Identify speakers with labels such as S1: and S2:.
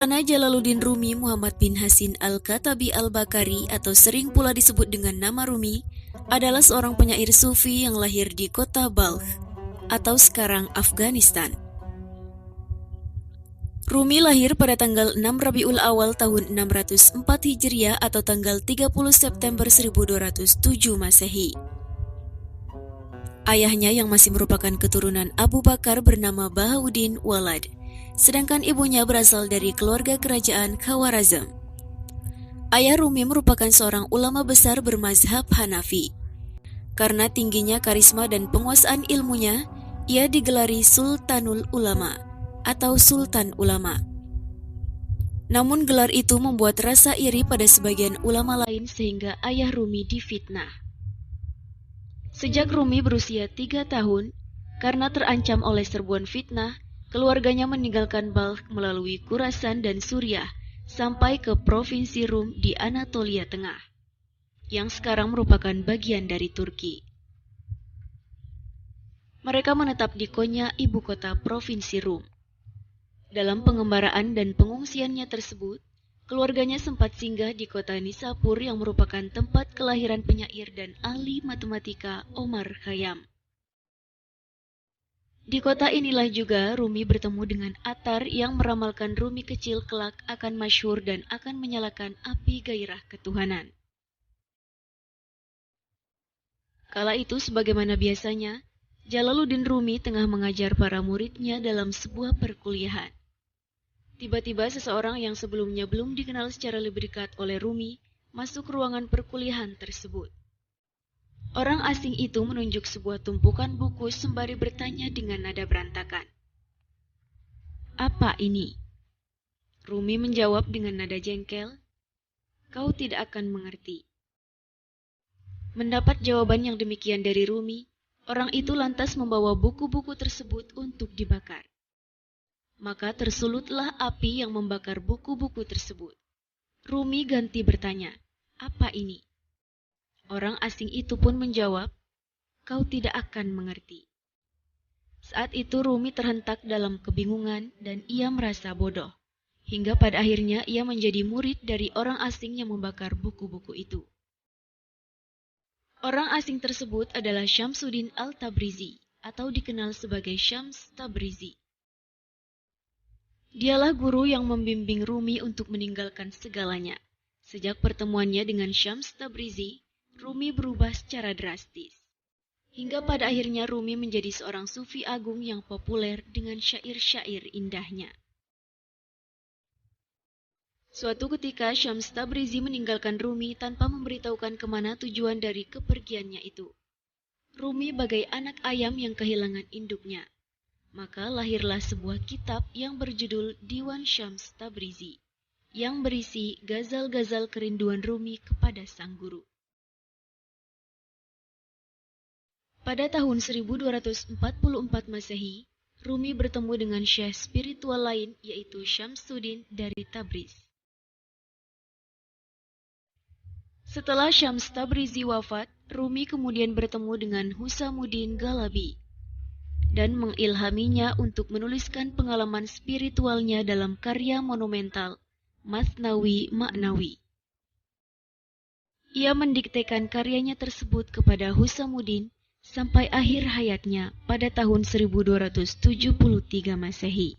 S1: Karena Jalaluddin Rumi Muhammad bin Hasin Al-Katabi Al-Bakari atau sering pula disebut dengan nama Rumi adalah seorang penyair sufi yang lahir di kota Balkh atau sekarang Afghanistan. Rumi lahir pada tanggal 6 Rabiul Awal tahun 604 Hijriah atau tanggal 30 September 1207 Masehi. Ayahnya yang masih merupakan keturunan Abu Bakar bernama Bahauddin Walad, sedangkan ibunya berasal dari keluarga kerajaan Khawarazm. Ayah Rumi merupakan seorang ulama besar bermazhab Hanafi. Karena tingginya karisma dan penguasaan ilmunya, ia digelari Sultanul Ulama atau Sultan Ulama. Namun gelar itu membuat rasa iri pada sebagian ulama lain sehingga ayah Rumi difitnah. Sejak Rumi berusia 3 tahun, karena terancam oleh serbuan fitnah, keluarganya meninggalkan Balkh melalui Khurasan dan Suriah sampai ke provinsi Rum di Anatolia Tengah, yang sekarang merupakan bagian dari Turki. Mereka menetap di Konya, ibu kota provinsi Rum. Dalam pengembaraan dan pengungsiannya tersebut, keluarganya sempat singgah di kota Nisapur yang merupakan tempat kelahiran penyair dan ahli matematika Omar Khayyam. Di kota inilah juga Rumi bertemu dengan Attar yang meramalkan Rumi kecil kelak akan masyhur dan akan menyalakan api gairah ketuhanan. Kala itu sebagaimana biasanya, Jalaluddin Rumi tengah mengajar para muridnya dalam sebuah perkuliahan. Tiba-tiba seseorang yang sebelumnya belum dikenal secara lebih dekat oleh Rumi masuk ruangan perkuliahan tersebut. Orang asing itu menunjuk sebuah tumpukan buku sembari bertanya dengan nada berantakan. "Apa ini?" Rumi menjawab dengan nada jengkel, "Kau tidak akan mengerti." Mendapat jawaban yang demikian dari Rumi, orang itu lantas membawa buku-buku tersebut untuk dibakar. Maka tersulutlah api yang membakar buku-buku tersebut. Rumi ganti bertanya, "Apa ini?" Orang asing itu pun menjawab, "Kau tidak akan mengerti." Saat itu Rumi terhentak dalam kebingungan dan ia merasa bodoh. Hingga pada akhirnya ia menjadi murid dari orang asing yang membakar buku-buku itu. Orang asing tersebut adalah Syamsuddin Al-Tabrizi atau dikenal sebagai Syams Tabrizi. Dialah guru yang membimbing Rumi untuk meninggalkan segalanya. Sejak pertemuannya dengan Syams Tabrizi, Rumi berubah secara drastis. Hingga pada akhirnya Rumi menjadi seorang sufi agung yang populer dengan syair-syair indahnya. Suatu ketika Syams Tabrizi meninggalkan Rumi tanpa memberitahukan kemana tujuan dari kepergiannya itu. Rumi bagai anak ayam yang kehilangan induknya. Maka lahirlah sebuah kitab yang berjudul Diwan Syams Tabrizi, yang berisi gazal-gazal kerinduan Rumi kepada sang guru. Pada tahun 1244 Masehi, Rumi bertemu dengan syekh spiritual lain yaitu Syamsuddin dari Tabriz. Setelah Syams Tabrizi wafat, Rumi kemudian bertemu dengan Husamuddin Galabi dan mengilhaminya untuk menuliskan pengalaman spiritualnya dalam karya monumental Masnawi Ma'nawi. Ia mendiktekan karyanya tersebut kepada Husamuddin sampai akhir hayatnya pada tahun 1273 Masehi.